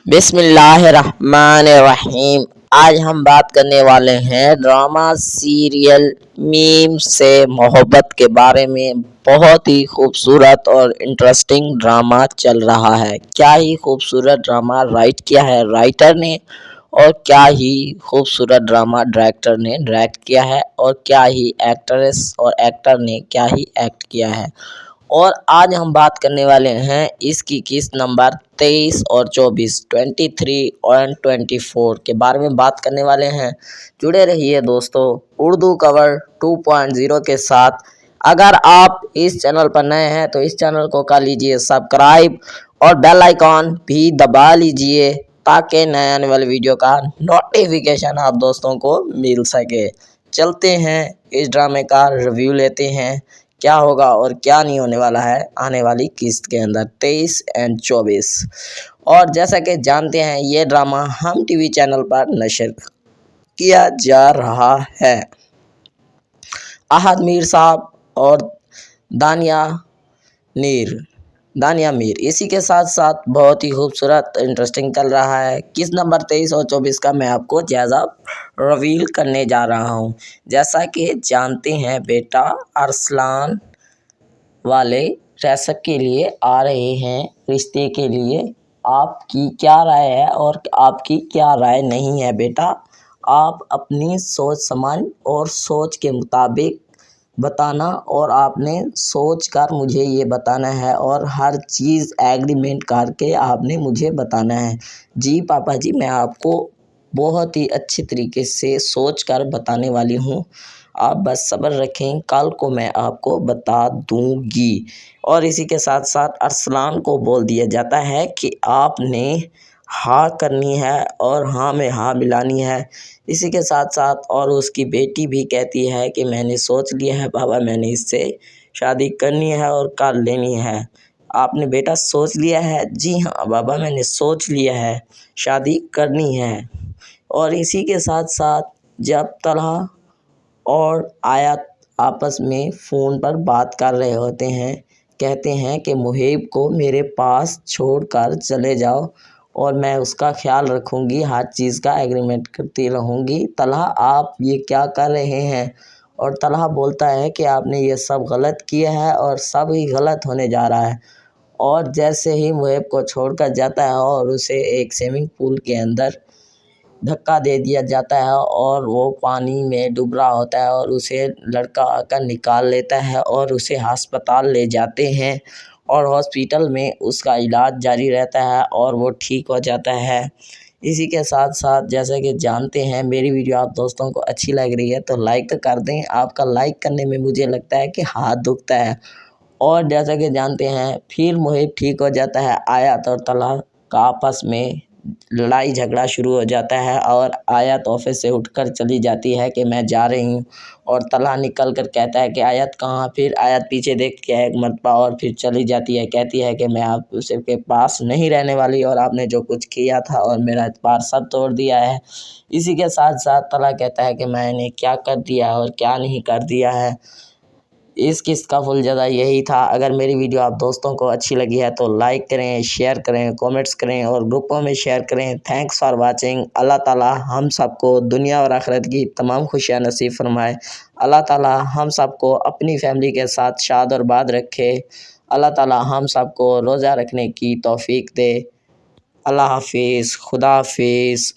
बिस्मिल्लाहिर्रहमानिर्रहीम। आज हम बात करने वाले हैं ड्रामा सीरियल मीम से मोहब्बत के बारे में। बहुत ही खूबसूरत और इंटरेस्टिंग ड्रामा चल रहा है। क्या ही खूबसूरत ड्रामा राइट किया है राइटर ने, और क्या ही खूबसूरत ड्रामा डायरेक्टर ने डायरेक्ट किया है, और क्या ही एक्ट्रेस और एक्टर ने क्या ही एक्ट किया है। और आज हम बात करने वाले हैं इसकी किस्त नंबर 23 और 24, 23 और 24 के बारे में बात करने वाले हैं। जुड़े रहिए दोस्तों उर्दू कवर 2.0 के साथ। अगर आप इस चैनल पर नए हैं तो इस चैनल को कर लीजिए सब्सक्राइब और बेल आइकॉन भी दबा लीजिए ताकि नए आने वाले वीडियो का नोटिफिकेशन आप दोस्तों को मिल सके। चलते हैं इस ड्रामे का रिव्यू लेते हैं, क्या होगा और क्या नहीं होने वाला है आने वाली किस्त के अंदर 23 और 24। और जैसा कि जानते हैं ये ड्रामा हम टीवी चैनल पर नशर किया जा रहा है। अहद मीर साहब और दानिया मीर इसी के साथ साथ बहुत ही खूबसूरत इंटरेस्टिंग चल रहा है। किस नंबर 23 और 24 का मैं आपको जायज़ा रिवील करने जा रहा हूं। जैसा कि जानते हैं बेटा अरसलान वाले रैसक के लिए आ रहे हैं रिश्ते के लिए। आपकी क्या राय है और आपकी क्या राय नहीं है बेटा? आप अपनी सोच समझ और सोच के मुताबिक बताना, और आपने सोच कर मुझे ये बताना है और हर चीज़ एग्रीमेंट करके आपने मुझे बताना है। जी पापा जी, मैं आपको बहुत ही अच्छी तरीके से सोच कर बताने वाली हूँ। आप बस सब्र रखें, कल को मैं आपको बता दूंगी। और इसी के साथ साथ अरसलान को बोल दिया जाता है कि आपने हाँ करनी है और हाँ में हाँ मिलानी है। इसी के साथ साथ और उसकी बेटी भी कहती है कि मैंने सोच लिया है पापा, मैंने इससे शादी करनी है और कर लेनी है। आपने बेटा सोच लिया है? जी हाँ बाबा, मैंने सोच लिया है, शादी करनी है। और इसी के साथ साथ जब तलहा और आयत आपस में फ़ोन पर बात कर रहे होते हैं, कहते हैं कि मुहीब को मेरे पास छोड़कर चले जाओ और मैं उसका ख्याल रखूँगी, हर चीज़ का एग्रीमेंट करती रहूँगी। तलहा आप ये क्या कर रहे हैं? और तलहा बोलता है कि आपने ये सब गलत किया है और सब ही गलत होने जा रहा है। और जैसे ही मुहीब को छोड़कर जाता है और उसे एक स्विमिंग पूल के अंदर धक्का दे दिया जाता है और वो पानी में डूब रहा होता है और उसे लड़का आकर निकाल लेता है और उसे अस्पताल ले जाते हैं और हॉस्पिटल में उसका इलाज जारी रहता है और वो ठीक हो जाता है। इसी के साथ साथ जैसे कि जानते हैं मेरी वीडियो आप दोस्तों को अच्छी लग रही है तो लाइक तो कर दें। आपका लाइक करने में मुझे लगता है कि हाथ दुखता है। और जैसा कि जानते हैं फिर मुहीब ठीक हो जाता है। आयत और तलहा का आपस में लड़ाई झगड़ा शुरू हो जाता है और आयत ऑफिस से उठकर चली जाती है कि मैं जा रही हूँ, और तलहा निकल कर कहता है कि आयत कहाँ? फिर आयत पीछे देखती है एक मरतबा और फिर चली जाती है, कहती है कि मैं आप उसके पास नहीं रहने वाली और आपने जो कुछ किया था और मेरा एतबार सब तोड़ दिया है। इसी के साथ साथ तलहा कहता है कि मैंने क्या कर दिया और क्या नहीं कर दिया है। इस किस्त का फुल ज़्यादा यही था। अगर मेरी वीडियो आप दोस्तों को अच्छी लगी है तो लाइक करें, शेयर करें, कमेंट्स करें और ग्रुपों में शेयर करें। Thanks for watching. अल्लाह ताला हम सबको दुनिया और आखिरत की तमाम खुशियाँ नसीब फरमाए। अल्लाह ताला हम सबको अपनी फैमिली के साथ शाद और बाद रखे। अल्लाह ताला हम सबको रोज़ा रखने की तौफीक दे। अल्लाह हाफिज़, खुदा हाफिज़।